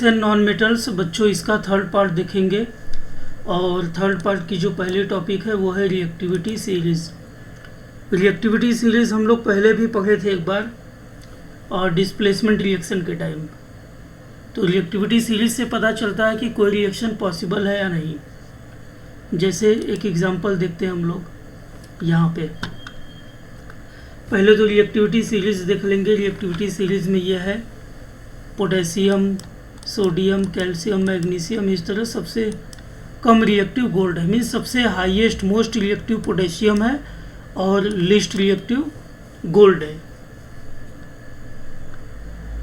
Non metals बच्चों, इसका third part देखेंगे। और थर्ड पार्ट की जो पहली टॉपिक है वो है रिएक्टिविटी सीरीज़। रिएक्टिविटी सीरीज़ हम लोग पहले भी पढ़े थे एक बार, और डिस्प्लेसमेंट रिएक्शन के टाइम। तो रिएक्टिविटी सीरीज़ से पता चलता है कि कोई रिएक्शन पॉसिबल है या नहीं। जैसे एक एग्जांपल देखते हैं हम लोग यहाँ पे। पहले तो रिएक्टिविटी सीरीज़ देख लेंगे। रिएक्टिविटी सीरीज़ में यह है पोटेशियम, सोडियम, कैल्शियम, मैग्नीशियम, इस तरह सबसे कम रिएक्टिव गोल्ड है, मीन्स सबसे हाईएस्ट मोस्ट रिएक्टिव पोटेशियम है और लिस्ट रिएक्टिव गोल्ड है।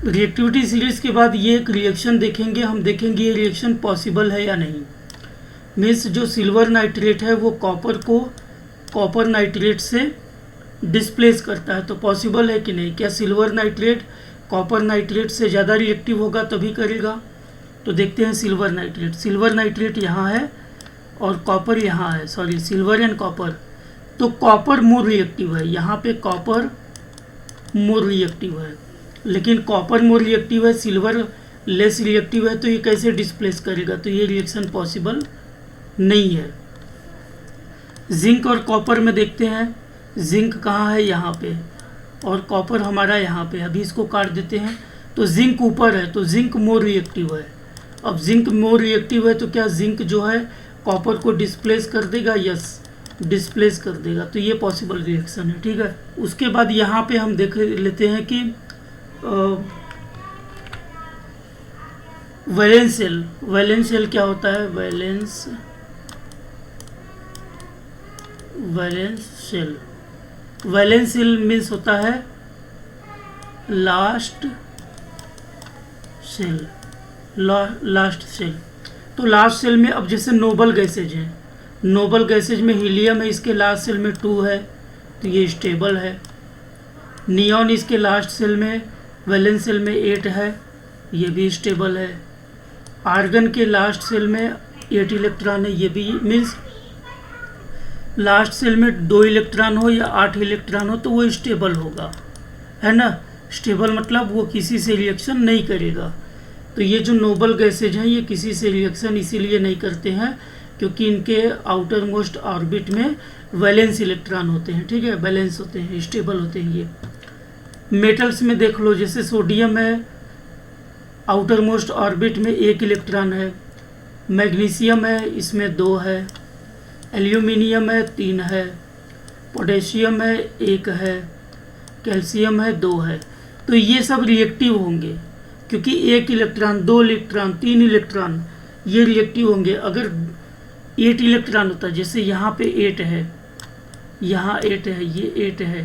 रिएक्टिविटी सीरीज के बाद ये एक रिएक्शन देखेंगे, हम देखेंगे ये रिएक्शन पॉसिबल है या नहीं। मीन्स जो सिल्वर नाइट्रेट है वो कॉपर को कॉपर नाइट्रेट से डिस्प्लेस करता है, तो पॉसिबल है कि नहीं। क्या सिल्वर नाइट्रेट कॉपर नाइट्रेट से ज़्यादा रिएक्टिव होगा तभी करेगा। तो देखते हैं सिल्वर नाइट्रेट। सिल्वर नाइट्रेट यहाँ है और कॉपर यहाँ है, सॉरी सिल्वर एंड कॉपर। तो कॉपर मोर रिएक्टिव है, यहाँ पे कॉपर मोर रिएक्टिव है, लेकिन कॉपर मोर रिएक्टिव है, सिल्वर लेस रिएक्टिव है। तो ये कैसे डिस्प्लेस करेगा, तो ये रिएक्शन पॉसिबल नहीं है। जिंक और कॉपर में देखते हैं, जिंक कहाँ है, यहाँ पे, और कॉपर हमारा यहाँ पे। अभी इसको काट देते हैं तो जिंक ऊपर है, तो जिंक मोर रिएक्टिव है। अब जिंक मोर रिएक्टिव है तो क्या जिंक जो है कॉपर को डिस्प्लेस कर देगा, यस डिस्प्लेस कर देगा। तो ये पॉसिबल रिएक्शन है, ठीक है। उसके बाद यहाँ पे हम देख लेते हैं कि वैलेंस शेल। वैलेंस शेल क्या होता है, valence shell. Valence shell means होता है लास्ट शेल, लास्ट शेल। तो लास्ट शेल में अब जैसे नोबल गैसेज है, नोबल गैसेज में हीलियम है, इसके लास्ट शेल में 2 है, तो ये स्टेबल है। नियॉन इसके लास्ट शेल में वैलेंस शेल में 8 है, ये भी स्टेबल है। आर्गन के लास्ट शेल में 8 इलेक्ट्रॉन है, ये भी मीन्स लास्ट शेल में 2 इलेक्ट्रॉन हो या 8 इलेक्ट्रॉन हो तो वो स्टेबल होगा, है ना। स्टेबल मतलब वो किसी से रिएक्शन नहीं करेगा। तो ये जो नोबल गैसेज हैं ये किसी से रिएक्शन इसीलिए नहीं करते हैं क्योंकि इनके आउटर मोस्ट ऑर्बिट में वैलेंस इलेक्ट्रॉन होते हैं, ठीक है, बैलेंस होते हैं, स्टेबल होते हैं ये। मेटल्स में देख लो, जैसे सोडियम है, आउटर मोस्ट ऑर्बिट में 1 इलेक्ट्रॉन है। मैग्नीशियम है, इसमें 2 है। एल्यूमिनियम है, 3 है। पोटेशियम है, 1 है। कैल्शियम है, 2 है। तो ये सब रिएक्टिव होंगे क्योंकि 1 इलेक्ट्रॉन, 2 इलेक्ट्रॉन, 3 इलेक्ट्रॉन ये रिएक्टिव होंगे। अगर 8 इलेक्ट्रॉन होता, जैसे यहाँ पे 8 है, यहाँ 8 है, ये 8 है,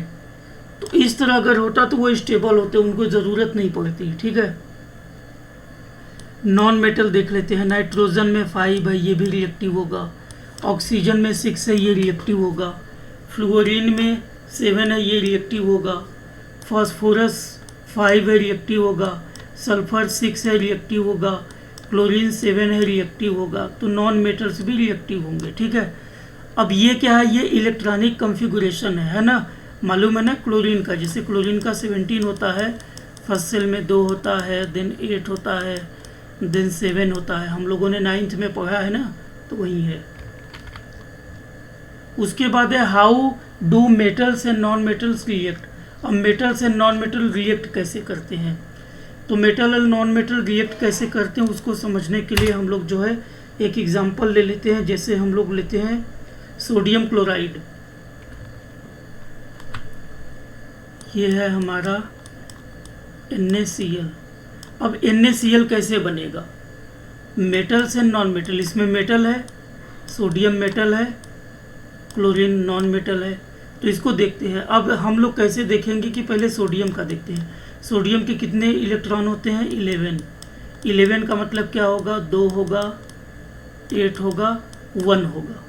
तो इस तरह अगर होता तो वो स्टेबल होते, उनको ज़रूरत नहीं पड़ती, ठीक है। नॉन मेटल देख लेते हैं। नाइट्रोजन में 5 है, ये भी रिएक्टिव होगा। ऑक्सीजन में 6 है, ये रिएक्टिव होगा। फ्लोरीन में 7 है, ये रिएक्टिव होगा। फास्फोरस 5 है, रिएक्टिव होगा। सल्फर 6 है, रिएक्टिव होगा। क्लोरीन 7 है, रिएक्टिव होगा। तो नॉन मेटल्स भी रिएक्टिव होंगे, ठीक है। अब ये क्या है, ये इलेक्ट्रॉनिक कॉन्फ़िगरेशन है ना। मालूम है ना क्लोरीन का, जैसे क्लोरीन का 17 होता है, फर्स्ट सेल में 2 होता है, देन 8 होता है, देन 7 होता है। हम लोगों ने 9th में पढ़ा है ना, तो वही है। उसके बाद है how do metals and non metals react. अब metals and non metal react कैसे करते हैं, तो मेटल और नॉन मेटल रिएक्ट कैसे करते हैं उसको समझने के लिए हम लोग जो है एक एग्जांपल ले लेते हैं। जैसे हम लोग लेते हैं सोडियम क्लोराइड, ये है हमारा NaCl। अब NaCl कैसे बनेगा, मेटल्स एंड नॉन मेटल, इसमें मेटल है, सोडियम मेटल है, क्लोरीन नॉन मेटल है। तो इसको देखते हैं। अब हम लोग कैसे देखेंगे कि पहले सोडियम का देखते हैं। सोडियम के कितने इलेक्ट्रॉन होते हैं, 11। 11 का मतलब क्या होगा, 2 होगा, 8 होगा, 1 होगा।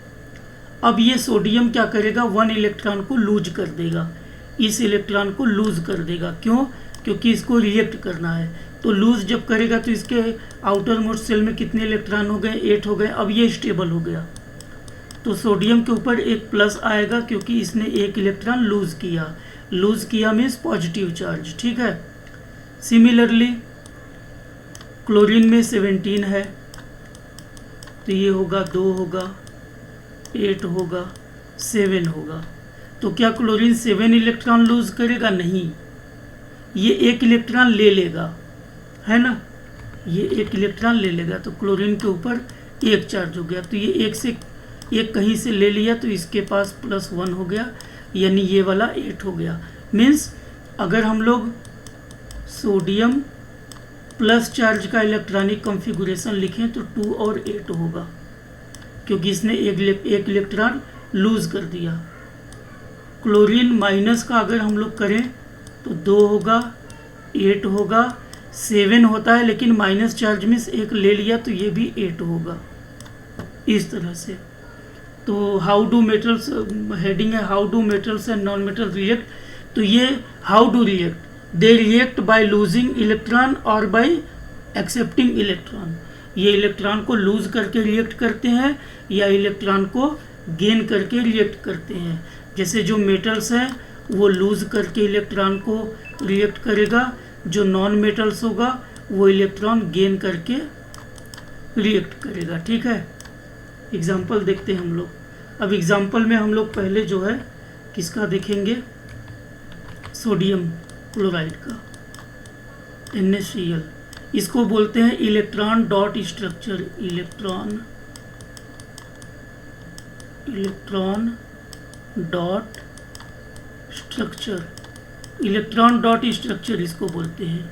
अब ये सोडियम क्या करेगा, 1 इलेक्ट्रॉन को लूज कर देगा, इस इलेक्ट्रॉन को लूज कर देगा। क्यों, क्योंकि इसको रिएक्ट करना है। तो लूज जब करेगा तो इसके आउटर मोस्ट शेल में कितने इलेक्ट्रॉन हो गए, 8 हो गए। अब ये स्टेबल हो गया, तो सोडियम के ऊपर एक प्लस आएगा क्योंकि इसने 1 इलेक्ट्रॉन लूज किया। लूज किया मीन्स पॉजिटिव चार्ज, ठीक है। सिमिलरली क्लोरीन में 17 है, तो ये होगा 2 होगा, 8 होगा, 7 होगा। तो क्या क्लोरीन 7 इलेक्ट्रॉन लूज करेगा? नहीं, ये 1 इलेक्ट्रॉन ले लेगा, है ना, ये 1 इलेक्ट्रॉन ले लेगा। तो क्लोरीन के ऊपर 1 चार्ज हो गया, तो ये 1 से 1 कहीं से ले लिया तो इसके पास +1 हो गया, यानी ये वाला 8 हो गया। मीन्स अगर हम लोग सोडियम प्लस चार्ज का इलेक्ट्रॉनिक कॉन्फ़िगरेशन लिखें तो 2 और 8 होगा, क्योंकि इसने एक इलेक्ट्रॉन लूज कर दिया। क्लोरीन माइनस का अगर हम लोग करें तो 2 होगा, 8 होगा, 7 होता है लेकिन माइनस चार्ज में 1 ले लिया तो ये भी 8 होगा, इस तरह से। तो हाउ डू मेटल्स, हेडिंग है how do metals and non metal react. तो ये how do react, they react by losing electron और बाय एक्सेप्टिंग इलेक्ट्रॉन। ये इलेक्ट्रॉन को लूज करके रिएक्ट करते हैं या इलेक्ट्रॉन को गेन करके रिएक्ट करते हैं। जैसे जो मेटल्स हैं वो लूज करके इलेक्ट्रॉन को रिएक्ट करेगा, जो नॉन मेटल्स होगा वो इलेक्ट्रॉन गेन करके रिएक्ट करेगा। ठीक है, एग्जाम्पल देखते हैं हम लोग। अब एग्जाम्पल में हम लोग पहले जो है किसका देखेंगे, सोडियम क्लोराइड का, NaCl। इसको बोलते हैं electron dot structure, electron dot structure, electron dot structure इसको बोलते हैं।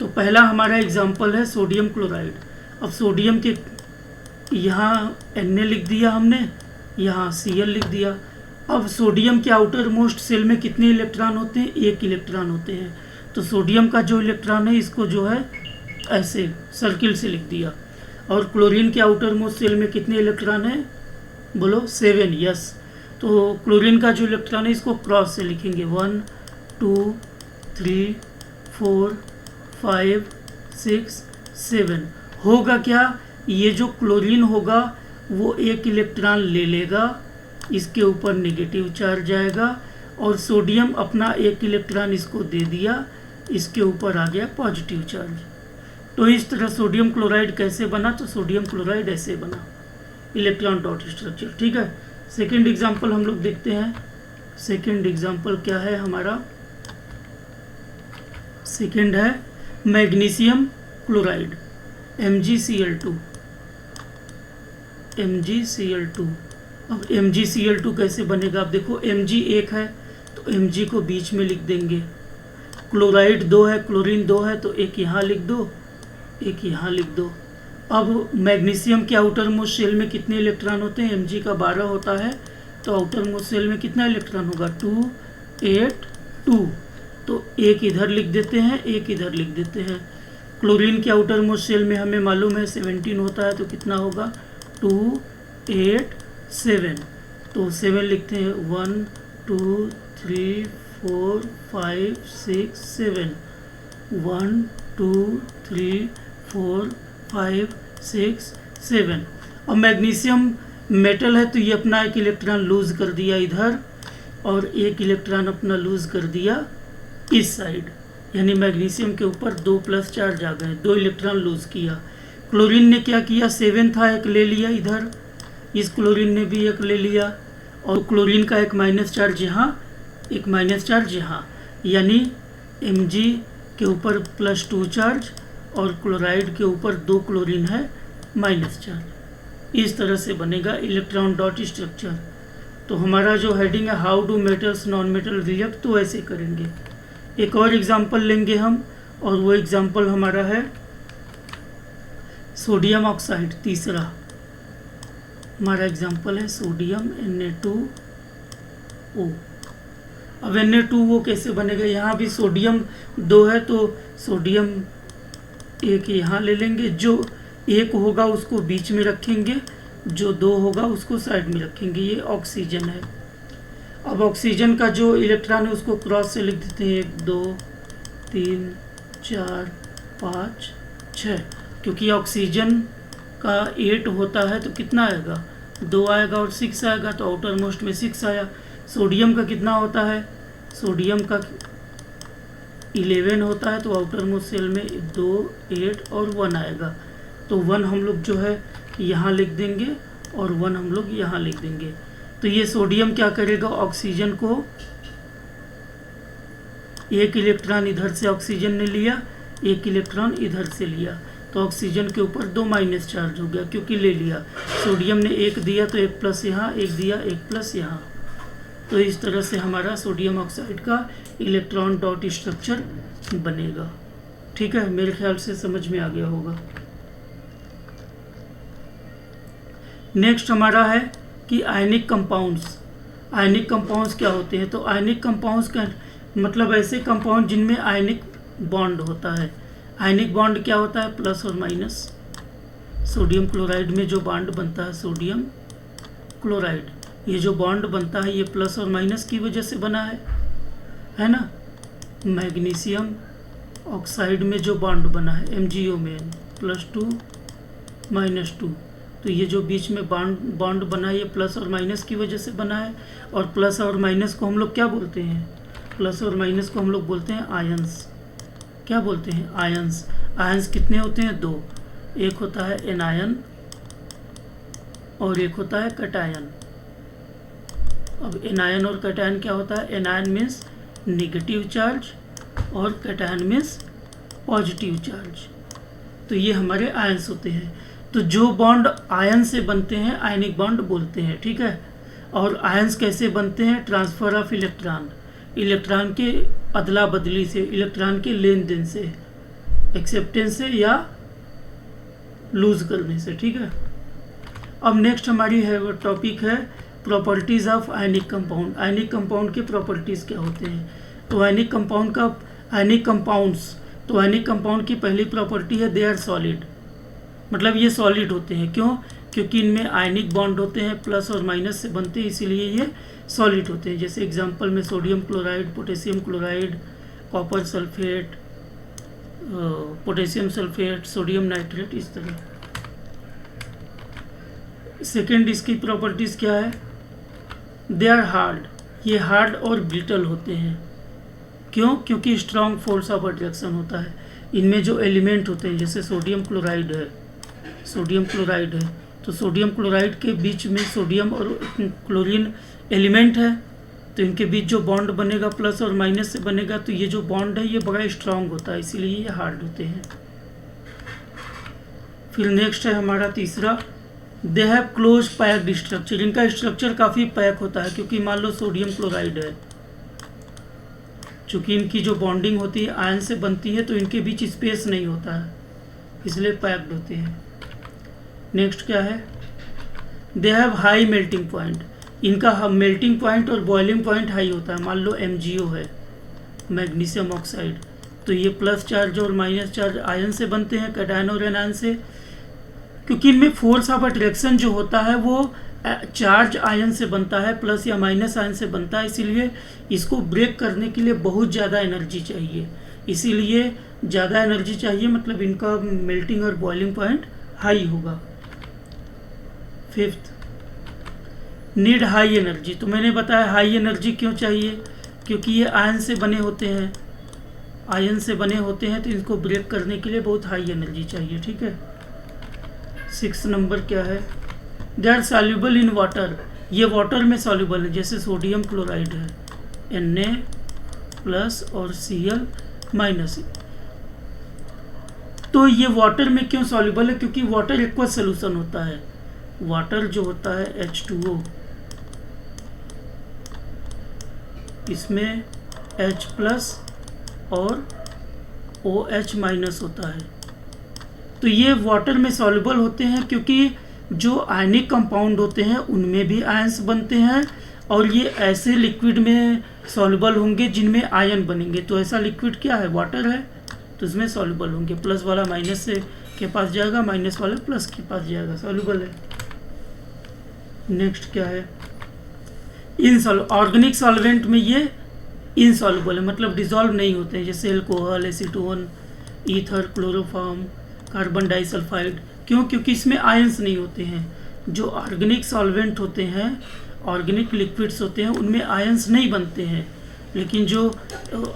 तो पहला हमारा एग्जाम्पल है सोडियम क्लोराइड। अब सोडियम के यहाँ Na लिख दिया हमने, यहाँ Cl लिख दिया। अब सोडियम के आउटर मोस्ट सेल में कितने इलेक्ट्रॉन होते हैं? 1 इलेक्ट्रॉन होते हैं। तो सोडियम का जो इलेक्ट्रॉन है इसको जो है ऐसे सर्किल से लिख दिया। और क्लोरीन के आउटर मोस्ट सेल में कितने इलेक्ट्रॉन है? बोलो 7, यस। तो क्लोरीन का जो इलेक्ट्रॉन है इसको क्रॉस से लिखेंगे, 1 2 3 4 5 6 7। होगा क्या, ये जो क्लोरीन होगा वो 1 इलेक्ट्रॉन ले लेगा, इसके ऊपर नेगेटिव चार्ज आएगा, और सोडियम अपना 1 इलेक्ट्रॉन इसको दे दिया, इसके ऊपर आ गया पॉजिटिव चार्ज। तो इस तरह सोडियम क्लोराइड कैसे बना? तो सोडियम क्लोराइड ऐसे बना, इलेक्ट्रॉन डॉट स्ट्रक्चर। ठीक है, सेकेंड एग्जाम्पल हम लोग देखते हैं। सेकेंड एग्जाम्पल क्या है हमारा? सेकेंड है मैग्नीशियम क्लोराइड, MgCl2। MgCl2। अब MgCl2 कैसे बनेगा? अब देखो Mg 1 है तो Mg को बीच में लिख देंगे, क्लोराइड 2 है, क्लोरीन 2 है तो 1 यहाँ लिख दो, 1 यहाँ लिख दो। अब मैग्नीशियम के आउटर मोस्ट सेल में कितने इलेक्ट्रॉन होते हैं? Mg का 12 होता है, तो आउटर मोस्ट सेल में कितना इलेक्ट्रॉन होगा? 2 8 2। तो 1 इधर लिख देते हैं, 1 इधर लिख देते हैं। क्लोरीन के आउटर मोस्ट सेल में हमें मालूम है 17 होता है, तो कितना होगा? 2 8 7। तो 7 लिखते हैं, 1 2 3 4 5 6 7, 1 2 3 4 5 6 7। अब मैग्नीशियम मेटल है तो ये अपना 1 इलेक्ट्रॉन लूज कर दिया इधर, और 1 इलेक्ट्रॉन अपना लूज कर दिया इस साइड, यानी मैग्नीशियम के ऊपर 2 प्लस चार्ज आ गए, 2 इलेक्ट्रॉन लूज किया। क्लोरीन ने क्या किया? 7 था, 1 ले लिया इधर, इस क्लोरीन ने भी 1 ले लिया, और क्लोरीन का 1 माइनस चार्ज यहाँ, 1 माइनस चार्ज यहाँ, यानी Mg के ऊपर +2 चार्ज और क्लोराइड के ऊपर 2 क्लोरीन है माइनस चार्ज। इस तरह से बनेगा इलेक्ट्रॉन डॉट स्ट्रक्चर। तो हमारा जो हेडिंग है how do metals non metal react, तो ऐसे करेंगे। एक और एग्जाम्पल लेंगे हम, और वो एग्जाम्पल हमारा है सोडियम ऑक्साइड। तीसरा हमारा एग्जाम्पल है सोडियम Na2O। अब Na2O कैसे बनेगा? यहाँ भी सोडियम 2 है तो सोडियम 1 यहाँ ले लेंगे, जो 1 होगा उसको बीच में रखेंगे, जो 2 होगा उसको साइड में रखेंगे। ये ऑक्सीजन है। अब ऑक्सीजन का जो इलेक्ट्रॉन है उसको क्रॉस से लिख देते हैं, 1 2 3 4 5 6, क्योंकि ऑक्सीजन का 8 होता है तो कितना आएगा? 2 आएगा और 6 आएगा, तो आउटर मोस्ट में 6 आया। सोडियम का कितना होता है? सोडियम का 11 होता है तो आउटर मोस्ट सेल में 2, 8 और 1 आएगा। तो 1 हम लोग जो है यहाँ लिख देंगे और 1 हम लोग यहाँ लिख देंगे। तो ये सोडियम क्या करेगा, ऑक्सीजन को, एक इलेक्ट्रॉन इधर से ऑक्सीजन ने लिया, एक इलेक्ट्रॉन इधर से लिया, तो ऑक्सीजन के ऊपर 2 माइनस चार्ज हो गया क्योंकि ले लिया। सोडियम ने 1 दिया तो 1 प्लस यहाँ, 1 दिया 1 प्लस यहाँ। तो इस तरह से हमारा सोडियम ऑक्साइड का इलेक्ट्रॉन डॉट स्ट्रक्चर बनेगा। ठीक है, मेरे ख्याल से समझ में आ गया होगा। नेक्स्ट हमारा है कि आयनिक कंपाउंड्स। आयनिक कंपाउंड्स क्या होते हैं? तो आयनिक कंपाउंड्स का मतलब ऐसे कंपाउंड जिनमें आयनिक बॉन्ड होता है। आयनिक बॉन्ड क्या होता है? प्लस और माइनस। सोडियम क्लोराइड में जो बॉन्ड बनता है सोडियम क्लोराइड, ये जो बॉन्ड बनता है ये प्लस और माइनस की वजह से बना है ना। मैग्नीशियम ऑक्साइड में जो बॉन्ड बना है MgO में +2 -2, तो ये जो बीच में बॉन्ड बना है ये प्लस और माइनस की वजह से बना है। और प्लस और माइनस को हम लोग क्या बोलते हैं? प्लस और माइनस को हम लोग बोलते हैं आयंस। क्या बोलते हैं? आयंस। आयंस कितने होते हैं? 2। एक होता है एनायन और एक होता है कैटायन। अब एनायन और कैटायन क्या होता है? एनायन मीन्स निगेटिव चार्ज और कैटायन मीन्स पॉजिटिव चार्ज। तो ये हमारे आयंस होते हैं। तो जो बॉन्ड आयन से बनते हैं आयनिक बॉन्ड बोलते हैं। ठीक है, और आयंस कैसे बनते हैं? ट्रांसफर ऑफ इलेक्ट्रॉन, इलेक्ट्रॉन के अदला बदली से, इलेक्ट्रॉन के लेन देन से, एक्सेप्टेंस से या लूज करने से। ठीक है, अब नेक्स्ट हमारी है वो टॉपिक है properties of ionic compound. Ionic compound के प्रॉपर्टीज क्या होते हैं? तो आयनिक कंपाउंड का आयनिक कंपाउंड्स, तो आयनिक कंपाउंड की पहली प्रॉपर्टी है दे आर सॉलिड, मतलब ये सॉलिड होते हैं। क्यों? क्योंकि इनमें आयनिक बॉन्ड होते हैं, प्लस और माइनस से बनते हैं, इसीलिए ये सॉलिड होते हैं। जैसे एग्जांपल में sodium chloride, potassium chloride, copper sulphate, potassium sulphate, sodium nitrate, इस तरह। सेकेंड इसकी प्रॉपर्टीज़ क्या है? दे आर हार्ड, ये हार्ड और ब्रिटल होते हैं। क्यों? क्योंकि स्ट्रॉन्ग फोर्स ऑफ अट्रैक्शन होता है। इनमें जो एलिमेंट होते हैं, जैसे सोडियम क्लोराइड है, सोडियम क्लोराइड है, तो सोडियम क्लोराइड के बीच में सोडियम और क्लोरीन एलिमेंट है, तो इनके बीच जो बॉन्ड बनेगा प्लस और माइनस से बनेगा, तो ये जो बॉन्ड है ये बड़ा स्ट्रांग होता है, इसीलिए ये हार्ड होते हैं। फिर नेक्स्ट है हमारा तीसरा, they have close packed structure. इनका स्ट्रक्चर काफ़ी पैक होता है, क्योंकि मान लो सोडियम क्लोराइड है, चूँकि इनकी जो बॉन्डिंग होती है आयन से बनती है, तो इनके बीच स्पेस नहीं होता है, इसलिए पैक्ड होते हैं। नेक्स्ट क्या है? They have high melting point. इनका मेल्टिंग पॉइंट और बॉइलिंग पॉइंट हाई होता है। मान लो MgO है, मैग्नीशियम ऑक्साइड, तो ये प्लस चार्ज और माइनस चार्ज आयन से बनते हैं, कैटायन और एनायन से। क्योंकि इनमें फोर्स ऑफ अट्रैक्शन जो होता है वो चार्ज आयन से बनता है, प्लस या माइनस आयन से बनता है, इसीलिए इसको ब्रेक करने के लिए बहुत ज़्यादा एनर्जी चाहिए। इसीलिए ज़्यादा एनर्जी चाहिए, मतलब इनका मेल्टिंग और बॉइलिंग पॉइंट हाई होगा। Fifth, need high energy. तो मैंने बताया हाई एनर्जी क्यों चाहिए? क्योंकि ये आयन से बने होते हैं, आयन से बने होते हैं, तो इनको ब्रेक करने के लिए बहुत हाई एनर्जी चाहिए। ठीक है। 6 नंबर क्या है? They are soluble in water. ये वाटर में सॉल्युबल है, जैसे सोडियम क्लोराइड है, Na+ और Cl-। तो ये वाटर में क्यों सॉल्युबल है? क्योंकि वाटर एक्वस सोल्यूशन होता है। वाटर जो होता है H2O, इसमें H+ और OH- होता है। तो ये वाटर में सॉल्युबल होते हैं, क्योंकि जो आयनिक कंपाउंड होते हैं उनमें भी आयंस बनते हैं, और ये ऐसे लिक्विड में सॉल्युबल होंगे जिनमें आयन बनेंगे। तो ऐसा लिक्विड क्या है? वाटर है, तो इसमें सॉल्युबल होंगे। प्लस वाला माइनस से के पास जाएगा, माइनस वाला प्लस के पास जाएगा, सॉल्युबल है। नेक्स्ट क्या है? ऑर्गेनिक सॉल्वेंट में ये इनसॉल्युबल है, मतलब डिसॉल्व नहीं होते हैं, जैसे alcohol, acetone, ether, chloroform, carbon disulphide. क्यों? क्योंकि इसमें आयंस नहीं होते हैं। जो ऑर्गेनिक सॉल्वेंट होते हैं, ऑर्गेनिक लिक्विड्स होते हैं, उनमें आयंस नहीं बनते हैं। लेकिन जो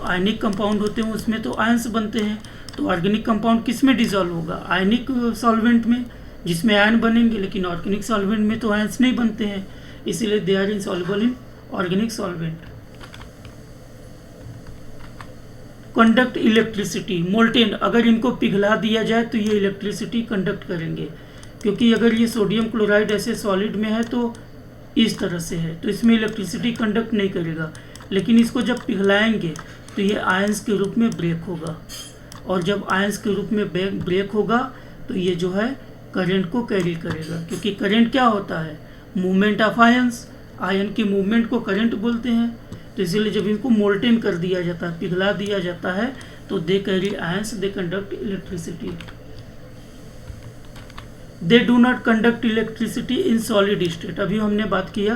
आयनिक कंपाउंड होते हैं उसमें तो आयंस बनते हैं। तो ऑर्गेनिक कंपाउंड किस में डिजॉल्व होगा? आयनिक सॉल्वेंट में, जिसमें आयन बनेंगे, लेकिन ऑर्गेनिक सॉल्वेंट में तो आयंस नहीं बनते हैं, इसीलिए they are insoluble in organic solvent. Conduct electricity, molten, अगर इनको पिघला दिया जाए तो ये इलेक्ट्रिसिटी कंडक्ट करेंगे, क्योंकि अगर ये सोडियम क्लोराइड ऐसे सॉलिड में है तो इस तरह से है, तो इसमें इलेक्ट्रिसिटी कंडक्ट नहीं करेगा। लेकिन इसको जब पिघलाएंगे तो ये आयंस के रूप में ब्रेक होगा, और जब आयंस के रूप में ब्रेक होगा तो ये जो है करंट को कैरी करेगा, क्योंकि करंट क्या होता है? Movement of ions. आयन की मूवमेंट को करंट बोलते हैं। तो इसीलिए जब इनको मोल्टेन कर दिया जाता है, पिघला दिया जाता है, तो they carry ions, they conduct electricity. They do not conduct electricity in solid state. अभी हमने बात किया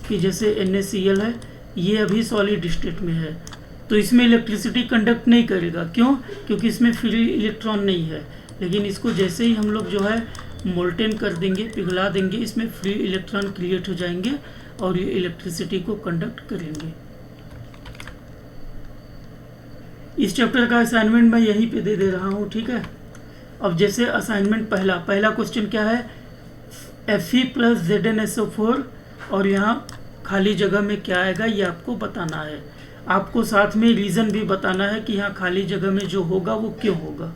कि जैसे NaCl है, ये अभी सॉलिड स्टेट में है, तो इसमें इलेक्ट्रिसिटी कंडक्ट नहीं करेगा। क्यों? क्योंकि इसमें फ्री इलेक्ट्रॉन नहीं है। लेकिन इसको जैसे ही हम लोग जो है मोल्टेन कर देंगे, पिघला देंगे, इसमें फ्री इलेक्ट्रॉन क्रिएट हो जाएंगे और ये इलेक्ट्रिसिटी को कंडक्ट करेंगे। इस चैप्टर का असाइनमेंट मैं यहीं पे दे रहा हूँ, ठीक है। अब जैसे असाइनमेंट पहला क्वेश्चन क्या है? Fe + ZnSO4, और यहाँ खाली जगह में क्या आएगा ये आपको बताना है। आपको साथ में रीज़न भी बताना है कि यहाँ खाली जगह में जो होगा वो क्यों होगा।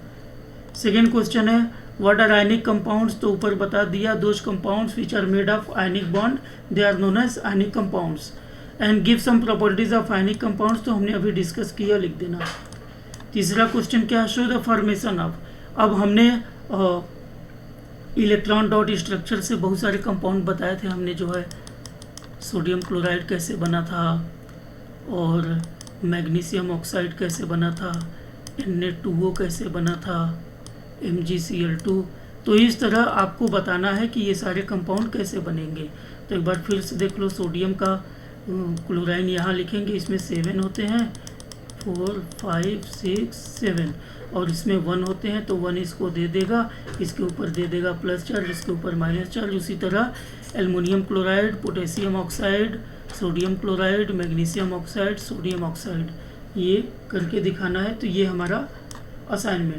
सेकेंड क्वेश्चन है व्हाट आर आयनिक कंपाउंड्स, तो ऊपर बता दिया, those compounds which are made of ionic bond they are known as ionic compounds, and give some properties of ionic compounds, तो हमने अभी डिस्कस किया, लिख देना। तीसरा क्वेश्चन क्या है? Show the formation of. अब हमने इलेक्ट्रॉन डॉट स्ट्रक्चर से बहुत सारे कंपाउंड बताए थे। हमने जो है सोडियम क्लोराइड कैसे बना था, और मैग्नीशियम ऑक्साइड कैसे बना था, Na2O कैसे बना था, MgCl2। तो इस तरह आपको बताना है कि ये सारे कंपाउंड कैसे बनेंगे। तो एक बार फिर से देख लो, सोडियम का क्लोराइन यहाँ लिखेंगे, इसमें 7 होते हैं, 4 5 6 7, और इसमें 1 होते हैं, तो 1 इसको दे देगा, इसके ऊपर दे देगा प्लस चार्ज, इसके ऊपर माइनस चार्ज। उसी तरह aluminium chloride, potassium oxide, sodium chloride, magnesium oxide, sodium oxide, ये करके दिखाना है। तो ये हमारा असाइनमेंट